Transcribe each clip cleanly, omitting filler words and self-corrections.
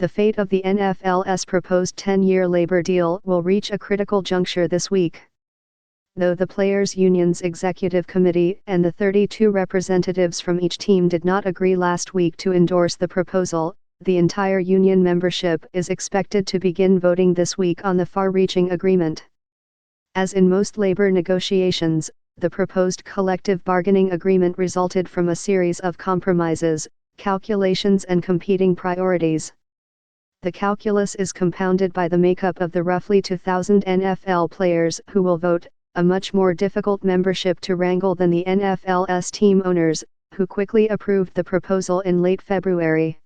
The fate of the N.F.L's proposed 10-year labor deal will reach a critical juncture this week. Though the Players' Union's Executive Committee and the 32 representatives from each team did not agree last week to endorse the proposal, the entire union membership is expected to begin voting this week on the far-reaching agreement. As in most labor negotiations, the proposed collective bargaining agreement resulted from a series of compromises, calculations and competing priorities. The calculus is compounded by the makeup of the roughly 2,000 N.F.L. players who will vote, a much more difficult membership to wrangle than the N.F.L's team owners, who quickly approved the proposal in late February.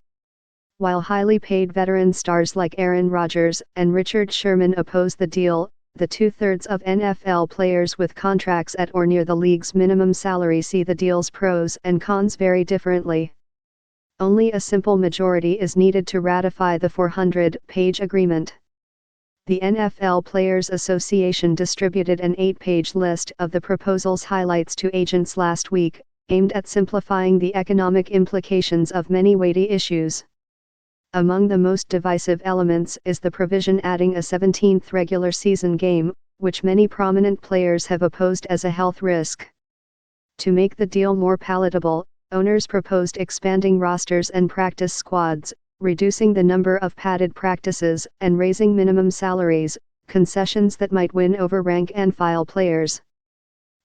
While highly paid veteran stars like Aaron Rodgers and Richard Sherman oppose the deal, the two-thirds of N.F.L. players with contracts at or near the league's minimum salary see the deal's pros and cons very differently. Only a simple majority is needed to ratify the 400-page agreement. The NFL Players Association distributed an 8-page list of the proposal's highlights to agents last week, aimed at simplifying the economic implications of many weighty issues. Among the most divisive elements is the provision adding a 17th regular season game, which many prominent players have opposed as a health risk. To make the deal more palatable, owners proposed expanding rosters and practice squads, reducing the number of padded practices, and raising minimum salaries, concessions that might win over rank-and-file players.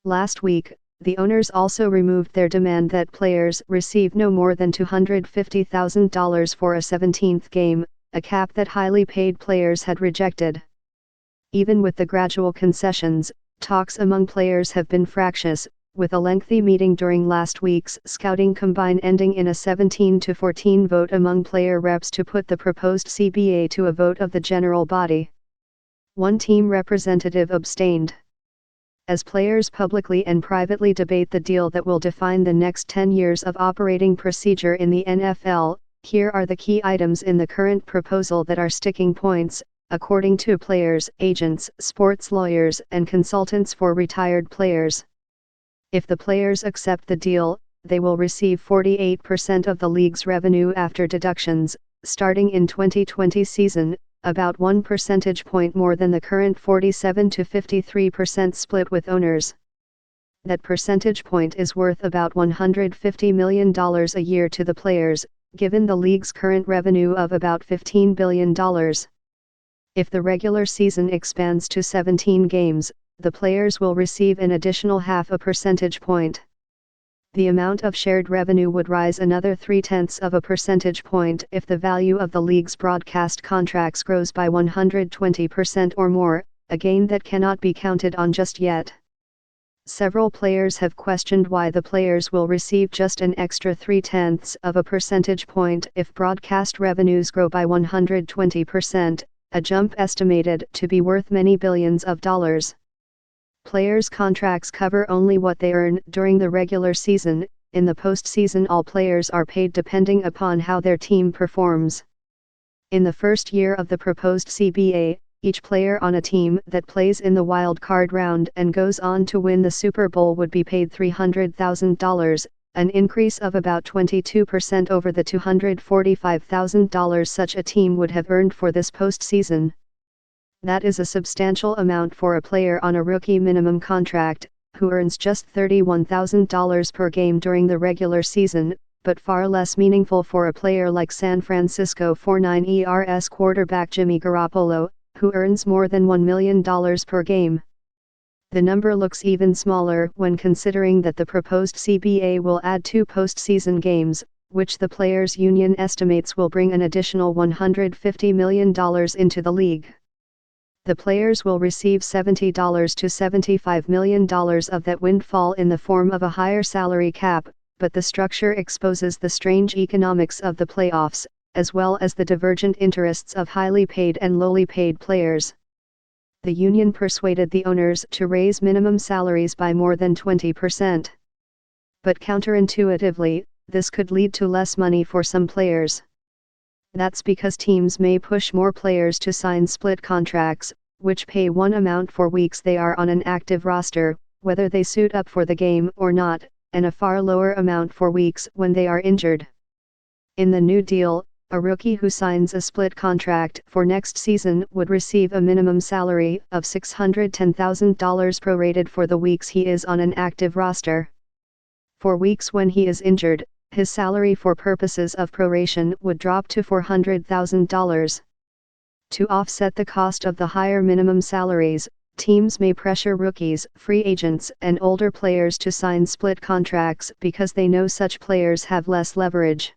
Last week, the owners also removed their demand that players receive no more than $250,000 for a 17th game, a cap that highly paid players had rejected. Even with the gradual concessions, talks among players have been fractious, with a lengthy meeting during last week's scouting combine ending in a 17-14 vote among player reps to put the proposed C.B.A. to a vote of the general body. One team representative abstained. As players publicly and privately debate the deal that will define the next 10 years of operating procedure in the NFL, here are the key items in the current proposal that are sticking points, according to players, agents, sports lawyers, and consultants for retired players. If the players accept the deal, they will receive 48% of the league's revenue after deductions, starting in 2020 season, about 1 percentage point more than the current 47 to 53% split with owners. That percentage point is worth about $150 million a year to the players, given the league's current revenue of about $15 billion. If the regular season expands to 17 games, the players will receive an additional half a percentage point. The amount of shared revenue would rise another 0.3 of a percentage point if the value of the league's broadcast contracts grows by 120% or more, a gain that cannot be counted on just yet. Several players have questioned why the players will receive just an extra 0.3 of a percentage point if broadcast revenues grow by 120%, a jump estimated to be worth many billions of dollars. Players' contracts cover only what they earn during the regular season. In the postseason, all players are paid depending upon how their team performs. In the first year of the proposed C.B.A., each player on a team that plays in the wild card round and goes on to win the Super Bowl would be paid $300,000, an increase of about 22% over the $245,000 such a team would have earned for this postseason. That is a substantial amount for a player on a rookie minimum contract, who earns just $31,000 per game during the regular season, but far less meaningful for a player like San Francisco 49ers quarterback Jimmy Garoppolo, who earns more than $1 million per game. The number looks even smaller when considering that the proposed C.B.A. will add 2 postseason games, which the Players' Union estimates will bring an additional $150 million into the league. The players will receive $70 to $75 million of that windfall in the form of a higher salary cap, but the structure exposes the strange economics of the playoffs, as well as the divergent interests of highly paid and lowly paid players. The union persuaded the owners to raise minimum salaries by more than 20%. But counterintuitively, this could lead to less money for some players. That's because teams may push more players to sign split contracts, which pay one amount for weeks they are on an active roster, whether they suit up for the game or not, and a far lower amount for weeks when they are injured. In the new deal, A rookie who signs a split contract for next season would receive a minimum salary of $610,000 prorated for the weeks he is on an active roster. For weeks when he is injured, his salary for purposes of proration would drop to $400,000. To offset the cost of the higher minimum salaries, teams may pressure rookies, free agents, and older players to sign split contracts because they know such players have less leverage.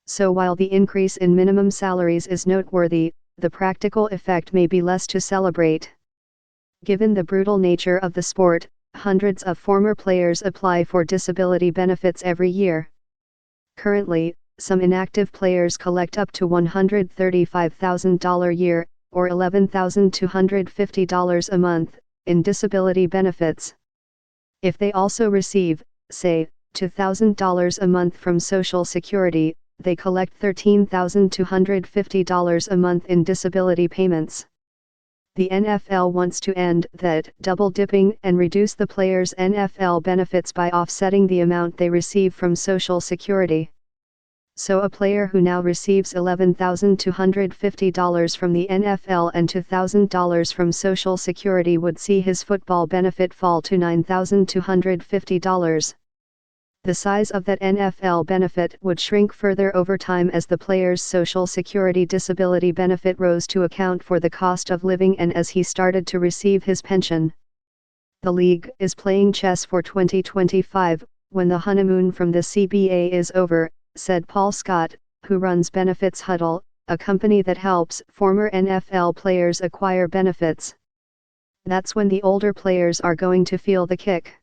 So while the increase in minimum salaries is noteworthy, the practical effect may be less to celebrate. Given the brutal nature of the sport, hundreds of former players apply for disability benefits every year. Currently, some inactive players collect up to $135,000 a year, or $11,250 a month, in disability benefits. If they also receive, say, $2,000 a month from Social Security, they collect $13,250 a month in disability payments. The NFL wants to end that double dipping and reduce the players' N.F.L. benefits by offsetting the amount they receive from Social Security. So a player who now receives $11,250 from the NFL and $2,000 from Social Security would see his football benefit fall to $9,250. The size of that N.F.L. benefit would shrink further over time as the player's Social Security disability benefit rose to account for the cost of living and as he started to receive his pension. The league is playing chess for 2025, when the honeymoon from the C.B.A. is over, said Paul Scott, who runs Benefits Huddle, a company that helps former N.F.L. players acquire benefits. That's when the older players are going to feel the kick.